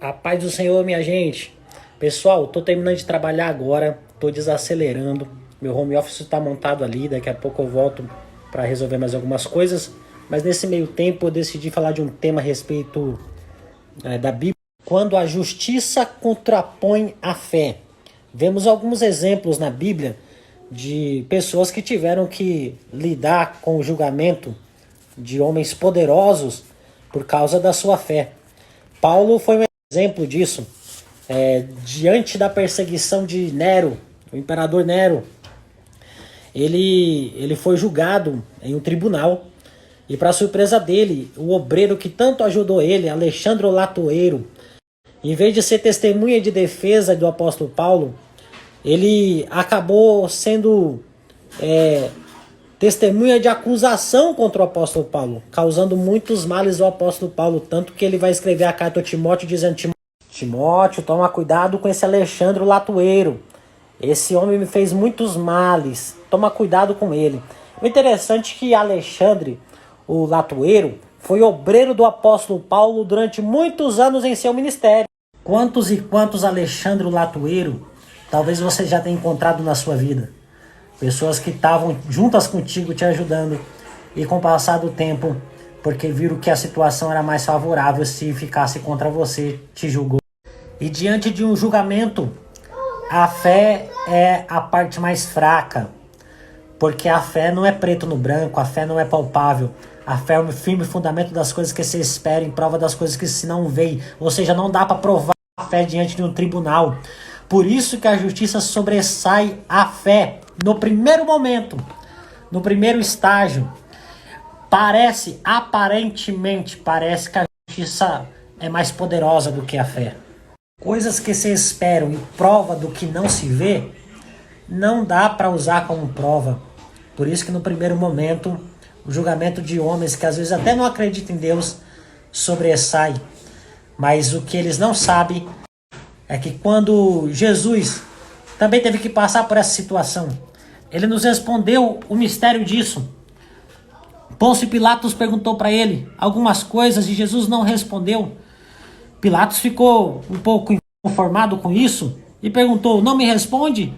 A paz do Senhor, minha gente. Pessoal, tô terminando de trabalhar agora, tô desacelerando. Meu home office está montado ali, daqui a pouco eu volto para resolver mais algumas coisas. Mas nesse meio tempo eu decidi falar de um tema a respeito da Bíblia. Quando a justiça contrapõe a fé. Vemos alguns exemplos na Bíblia de pessoas que tiveram que lidar com o julgamento de homens poderosos por causa da sua fé. Paulo foi um exemplo disso. Diante da perseguição de Nero, o imperador Nero, ele foi julgado em um tribunal. E para surpresa dele, o obreiro que tanto ajudou ele, Alexandre o Latoeiro, em vez de ser testemunha de defesa do apóstolo Paulo, ele acabou sendo testemunha de acusação contra o apóstolo Paulo, causando muitos males ao apóstolo Paulo, tanto que ele vai escrever a carta ao Timóteo dizendo: Timóteo, toma cuidado com esse Alexandre o Latoeiro. Esse homem me fez muitos males, toma cuidado com ele. O interessante é que Alexandre o Latoeiro foi obreiro do apóstolo Paulo durante muitos anos em seu ministério. Quantos e quantos Alexandre o Latoeiro talvez você já tenha encontrado na sua vida? Pessoas que estavam juntas contigo te ajudando e com o passar do tempo, porque viram que a situação era mais favorável se ficasse contra você, te julgou. E diante de um julgamento, a fé é a parte mais fraca, porque a fé não é preto no branco, a fé não é palpável. A fé é o firme fundamento das coisas que se espera, em prova das coisas que se não vê. Ou seja, não dá para provar a fé diante de um tribunal. Por isso que a justiça sobressai a fé. No primeiro momento, no primeiro estágio, aparentemente parece que a justiça é mais poderosa do que a fé. Coisas que se esperam e prova do que não se vê, não dá para usar como prova. Por isso que no primeiro momento, o julgamento de homens que às vezes até não acreditam em Deus sobressai. Mas o que eles não sabem é que quando Jesus também teve que passar por essa situação, ele nos respondeu o mistério disso. Pôncio Pilatos perguntou para ele algumas coisas e Jesus não respondeu. Pilatos ficou um pouco inconformado com isso e perguntou: não me responde?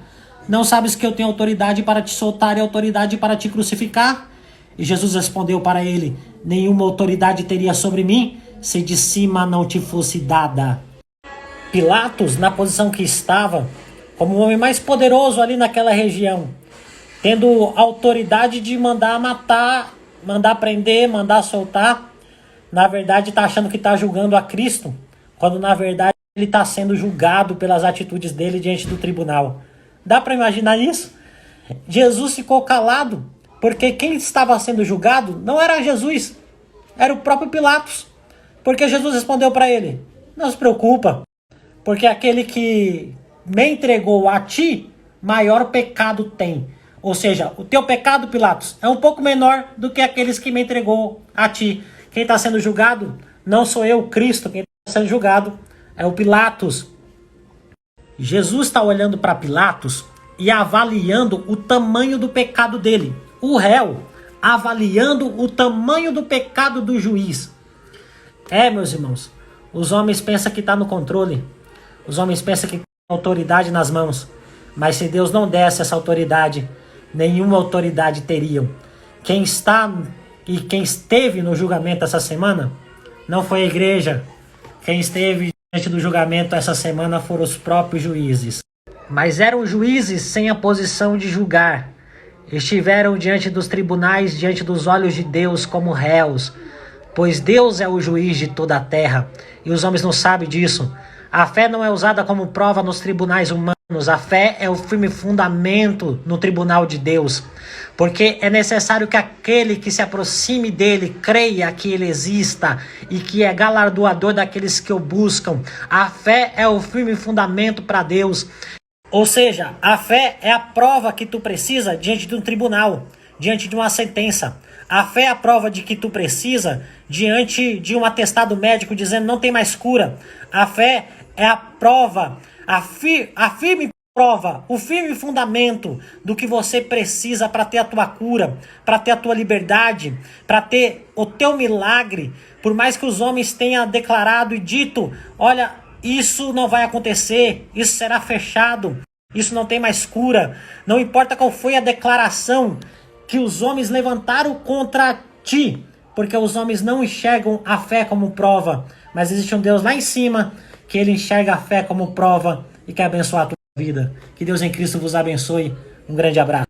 Não sabes que eu tenho autoridade para te soltar e autoridade para te crucificar? E Jesus respondeu para ele: nenhuma autoridade teria sobre mim se de cima não te fosse dada. Pilatos, na posição que estava, como o homem mais poderoso ali naquela região, tendo autoridade de mandar matar, mandar prender, mandar soltar, na verdade está achando que está julgando a Cristo, quando na verdade ele está sendo julgado pelas atitudes dele diante do tribunal. Dá para imaginar isso? Jesus ficou calado, porque quem estava sendo julgado não era Jesus, era o próprio Pilatos. Porque Jesus respondeu para ele: não se preocupa, porque aquele que me entregou a ti, maior pecado tem. Ou seja, o teu pecado, Pilatos, é um pouco menor do que aqueles que me entregou a ti. Quem está sendo julgado não sou eu, Cristo. Quem está sendo julgado é o Pilatos. Jesus está olhando para Pilatos e avaliando o tamanho do pecado dele. O réu avaliando o tamanho do pecado do juiz. Meus irmãos, os homens pensam que está no controle. Os homens pensam que tem autoridade nas mãos. Mas se Deus não desse essa autoridade, nenhuma autoridade teriam. Quem está e quem esteve no julgamento essa semana não foi a igreja. Quem esteve diante do julgamento essa semana foram os próprios juízes. Mas eram juízes sem a posição de julgar. Estiveram diante dos tribunais, diante dos olhos de Deus como réus. Pois Deus é o juiz de toda a terra. E os homens não sabem disso. A fé não é usada como prova nos tribunais humanos. A fé é o firme fundamento no tribunal de Deus. Porque é necessário que aquele que se aproxime dele creia que ele exista e que é galardoador daqueles que o buscam. A fé é o firme fundamento para Deus. Ou seja, a fé é a prova que tu precisa diante de um tribunal, diante de uma sentença. A fé é a prova de que tu precisa diante de um atestado médico dizendo não tem mais cura. A fé é a prova, a firme prova, o firme fundamento do que você precisa para ter a tua cura, para ter a tua liberdade, para ter o teu milagre. Por mais que os homens tenham declarado e dito: olha, Isso não vai acontecer, isso será fechado, isso não tem mais cura. Não importa qual foi a declaração que os homens levantaram contra ti, porque os homens não enxergam a fé como prova, mas existe um Deus lá em cima que ele enxerga a fé como prova e quer abençoar a tua vida. Que Deus em Cristo vos abençoe. Um grande abraço.